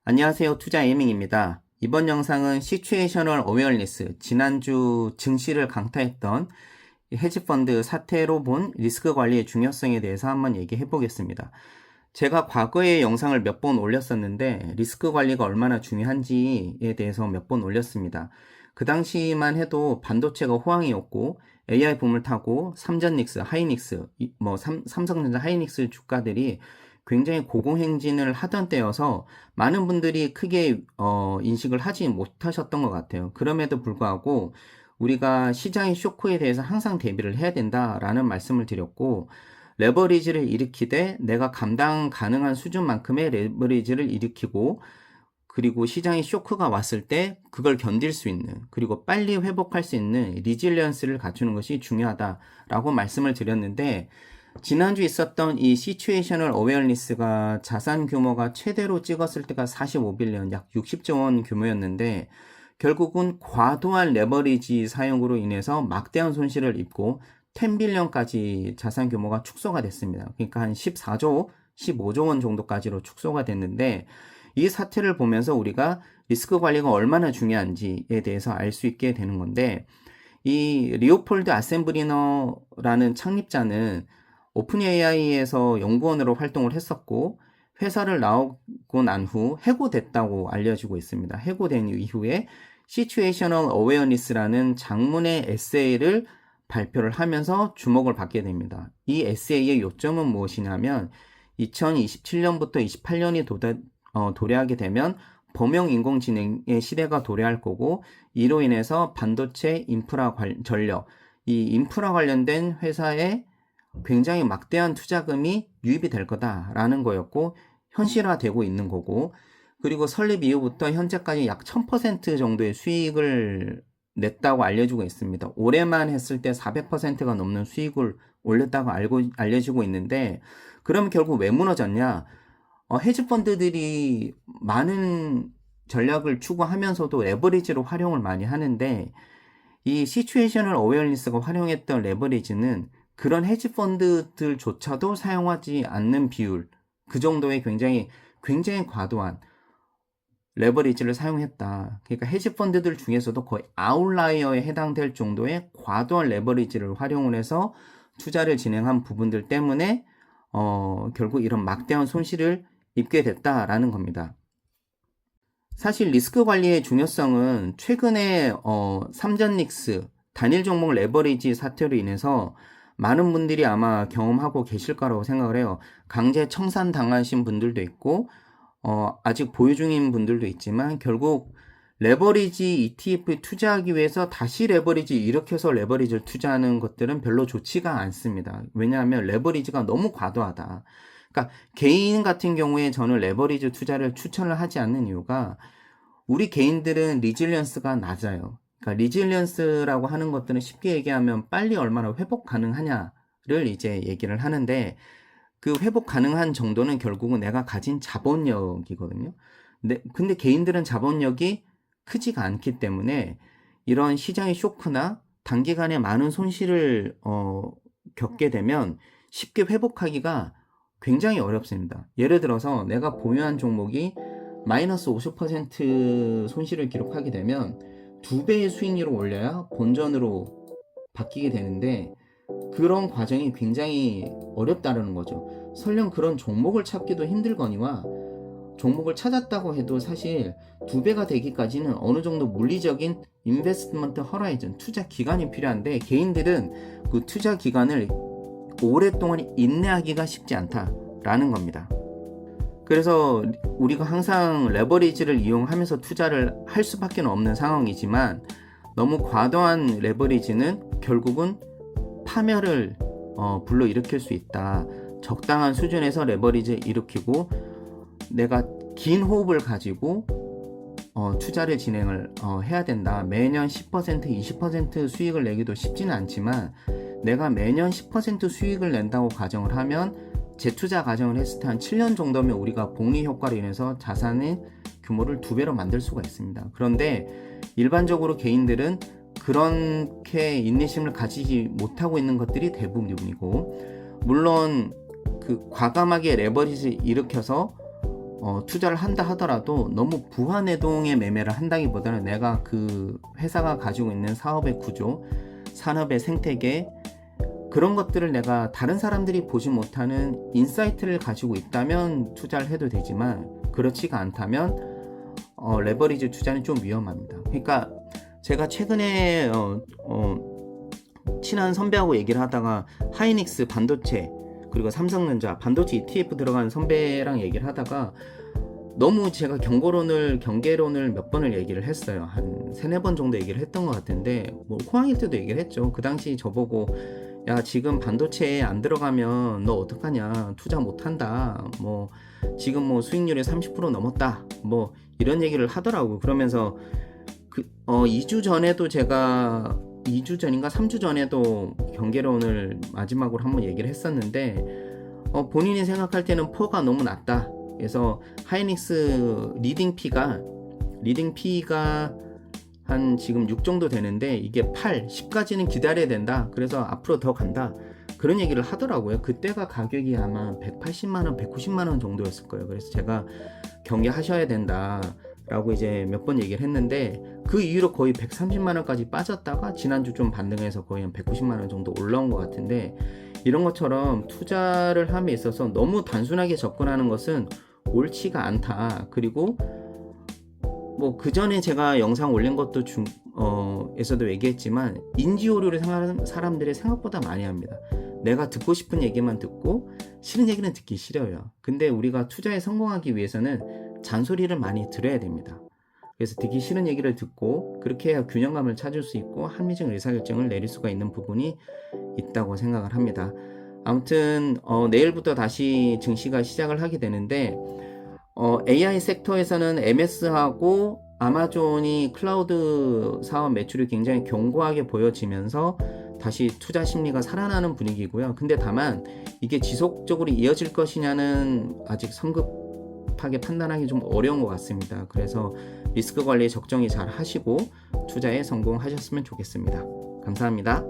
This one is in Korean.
안녕하세요. 투자 에이밍입니다. 이번 영상은 시츄에이셔널 어웨어니스, 지난주 증시를 강타했던 헤지펀드 사태로 본 리스크 관리의 중요성에 대해서 한번 얘기해 보겠습니다. 제가 과거에 영상을 몇 번 올렸었는데 리스크 관리가 얼마나 중요한지에 대해서 몇 번 올렸습니다. 그 당시만 해도 반도체가 호황이었고 AI 붐을 타고 삼전닉스, 하이닉스, 삼성전자 하이닉스 주가들이 굉장히 고공행진을 하던 때여서 많은 분들이 크게 인식을 하지 못하셨던 것 같아요. 그럼에도 불구하고 우리가 시장의 쇼크에 대해서 항상 대비를 해야 된다라는 말씀을 드렸고, 레버리지를 일으키되 내가 감당 가능한 수준만큼의 레버리지를 일으키고, 그리고 시장의 쇼크가 왔을 때 그걸 견딜 수 있는, 그리고 빨리 회복할 수 있는 리질리언스를 갖추는 것이 중요하다라고 말씀을 드렸는데, 지난주 있었던 이 시츄에이셔널 어웨어니스가 자산 규모가 최대로 찍었을 때가 45빌리언, 약 60조 원 규모였는데, 결국은 과도한 레버리지 사용으로 인해서 막대한 손실을 입고 10빌리언까지 자산 규모가 축소가 됐습니다. 그러니까 한 14조, 15조 원 정도까지로 축소가 됐는데, 이 사태를 보면서 우리가 리스크 관리가 얼마나 중요한지에 대해서 알 수 있게 되는 건데, 이 리오폴드 아셈브리너라는 창립자는 오픈 AI에서 연구원으로 활동을 했었고, 회사를 나오고 난 후 해고됐다고 알려지고 있습니다. 해고된 이후에 Situational Awareness라는 장문의 에세이를 발표를 하면서 주목을 받게 됩니다. 이 에세이의 요점은 무엇이냐면 2027년부터 28년이 도래하게 되면 범용 인공지능의 시대가 도래할 거고, 이로 인해서 반도체 인프라 전력, 이 인프라 관련된 회사에 굉장히 막대한 투자금이 유입이 될 거다라는 거였고, 현실화되고 있는 거고, 그리고 설립 이후부터 현재까지 약 1000% 정도의 수익을 냈다고 알려지고 있습니다. 올해만 했을 때 400%가 넘는 수익을 올렸다고 알려지고 있는데, 그럼 결국 왜 무너졌냐? 헤지펀드들이 많은 전략을 추구하면서도 레버리지로 활용을 많이 하는데, 이 시츄에이셔널 어웨어니스가 활용했던 레버리지는 그런 헤지펀드들조차도 사용하지 않는 비율, 그 정도의 굉장히 과도한 레버리지를 사용했다. 그러니까 헤지펀드들 중에서도 거의 아웃라이어에 해당될 정도의 과도한 레버리지를 활용을 해서 투자를 진행한 부분들 때문에 결국 이런 막대한 손실을 입게 됐다라는 겁니다. 사실 리스크 관리의 중요성은 최근에 삼전닉스, 단일 종목 레버리지 사태로 인해서 많은 분들이 아마 경험하고 계실 거라고 생각을 해요. 강제 청산 당하신 분들도 있고, 아직 보유 중인 분들도 있지만, 결국 레버리지 ETF에 투자하기 위해서 다시 레버리지 일으켜서 레버리지를 투자하는 것들은 별로 좋지가 않습니다. 왜냐하면 레버리지가 너무 과도하다. 그러니까 개인 같은 경우에 저는 레버리지 투자를 추천을 하지 않는 이유가, 우리 개인들은 리질리언스가 낮아요. 그러니까 리질리언스라고 하는 것들은 쉽게 얘기하면 빨리 얼마나 회복 가능하냐를 이제 얘기를 하는데, 그 회복 가능한 정도는 결국은 내가 가진 자본력이거든요. 근데 개인들은 자본력이 크지가 않기 때문에 이런 시장의 쇼크나 단기간에 많은 손실을 겪게 되면 쉽게 회복하기가 굉장히 어렵습니다. 예를 들어서 내가 보유한 종목이 마이너스 50% 손실을 기록하게 되면 2배의 수익률을 올려야 본전으로 바뀌게 되는데, 그런 과정이 굉장히 어렵다는 거죠. 설령 그런 종목을 찾기도 힘들거니와, 종목을 찾았다고 해도 사실 2배가 되기까지는 어느 정도 물리적인 인베스트먼트 허라이즌, 투자 기간이 필요한데, 개인들은 그 투자 기간을 오랫동안 인내하기가 쉽지 않다라는 겁니다. 그래서 우리가 항상 레버리지를 이용하면서 투자를 할 수밖에 없는 상황이지만, 너무 과도한 레버리지는 결국은 파멸을 불러일으킬 수 있다. 적당한 수준에서 레버리지를 일으키고 내가 긴 호흡을 가지고 투자를 진행을 해야 된다. 매년 10%, 20% 수익을 내기도 쉽지는 않지만, 내가 매년 10% 수익을 낸다고 가정을 하면 재투자 가정을 했을 때 한 7년 정도면 우리가 복리 효과로 인해서 자산의 규모를 2배로 만들 수가 있습니다. 그런데 일반적으로 개인들은 그렇게 인내심을 가지지 못하고 있는 것들이 대부분이고, 물론 그 과감하게 레버리지 일으켜서 투자를 한다 하더라도 너무 부화내동의 매매를 한다기보다는 내가 그 회사가 가지고 있는 사업의 구조, 산업의 생태계, 그런 것들을 내가 다른 사람들이 보지 못하는 인사이트를 가지고 있다면 투자를 해도 되지만, 그렇지가 않다면 레버리지 투자는 좀 위험합니다. 그러니까 제가 최근에 친한 선배하고 얘기를 하다가 하이닉스 반도체 그리고 삼성전자 반도체 ETF 들어간 선배랑 얘기를 하다가 너무 제가 경계론을 몇 번을 얘기를 했어요. 한 3-4번 정도 얘기를 했던 것 같은데, 뭐 호황일 때도 얘기를 했죠. 그 당시 저보고 야, 지금 반도체에 안 들어가면 너 어떡하냐, 투자 못한다, 뭐 지금 뭐 수익률이 30% 넘었다, 뭐 이런 얘기를 하더라고요. 그러면서 2주 전에도 제가 2주 전인가 3주 전에도 경계론을 마지막으로 한번 얘기를 했었는데, 본인이 생각할 때는 포가 너무 낮다. 그래서 하이닉스 리딩 P가 한 지금 6 정도 되는데 이게 8, 10까지는 기다려야 된다. 그래서 앞으로 더 간다. 그런 얘기를 하더라고요. 그때가 가격이 아마 180만원, 190만원 정도였을 거예요. 그래서 제가 경계하셔야 된다 라고 이제 몇 번 얘기를 했는데, 그 이후로 거의 130만원까지 빠졌다가 지난주 좀 반등해서 거의 한 190만원 정도 올라온 것 같은데, 이런 것처럼 투자를 함에 있어서 너무 단순하게 접근하는 것은 옳지가 않다. 그리고 뭐 그 전에 제가 영상 올린 것도 에서도 얘기했지만, 인지오류를 사람들이 생각보다 많이 합니다. 내가 듣고 싶은 얘기만 듣고 싫은 얘기는 듣기 싫어요. 근데 우리가 투자에 성공하기 위해서는 잔소리를 많이 들어야 됩니다. 그래서 듣기 싫은 얘기를 듣고 그렇게 해야 균형감을 찾을 수 있고 합리적 의사결정을 내릴 수가 있는 부분이 있다고 생각을 합니다. 아무튼 내일부터 다시 증시가 시작을 하게 되는데, AI 섹터에서는 MS하고 아마존이 클라우드 사업 매출이 굉장히 견고하게 보여지면서 다시 투자 심리가 살아나는 분위기고요. 근데 다만 이게 지속적으로 이어질 것이냐는 아직 성급하게 판단하기 좀 어려운 것 같습니다. 그래서 리스크 관리 적정히 잘 하시고 투자에 성공하셨으면 좋겠습니다. 감사합니다.